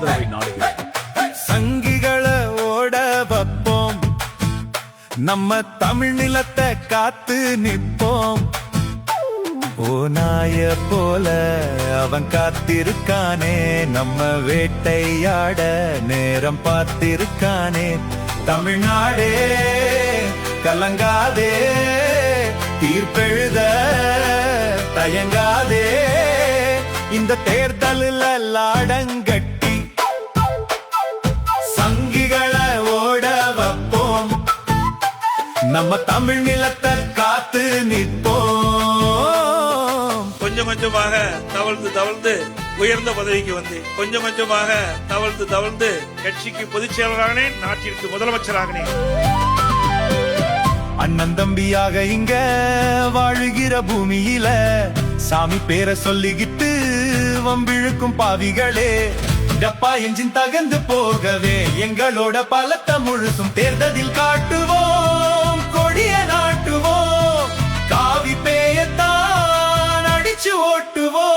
ஆதரவை நாடுகிறோம். சங்கிகளை ஓட வைப்போம், நம்ம தமிழ் நிலத்தை காத்து நிற்போம். ஓ நாய போல அவன் காத்திருக்கானே, நம்ம வேட்டையாட நேரம் பார்த்திருக்கானே. தமிழ்நாடே கலங்காதே, தீர்ப்பெழுத தயங்காதே. இந்த தேர்தலில் லாடங்கட்டி சங்கிகளை ஓட வைப்போம், நம்ம தமிழ் நிலத்தை காத்து நிற்போம். கொஞ்சம் கொஞ்சமாக தவழ்ந்து தவழ்ந்து உயர்ந்த பதவிக்கு வந்து, கொஞ்சம் கொஞ்சமாக தவழ்ந்து தவழ்ந்து கட்சிக்கு பொதுச் செயலரானேன், நாட்டிற்கு முதலமைச்சராகினேன். அண்ணன் தம்பியாக இங்க வாழுகிற பூமியில சாமி பேரை சொல்லிக்கிட்டு வம்பிழுக்கும் பாவிகளே, டப்பா எஞ்சின் தகந்து போகவே எங்களோட பலத்தை முழுசும் தேர்தலில் காட்டுவோம், கொடிய நாட்டுவோம், காவி பேயத்தான் அடிச்சு ஓட்டுவோம்.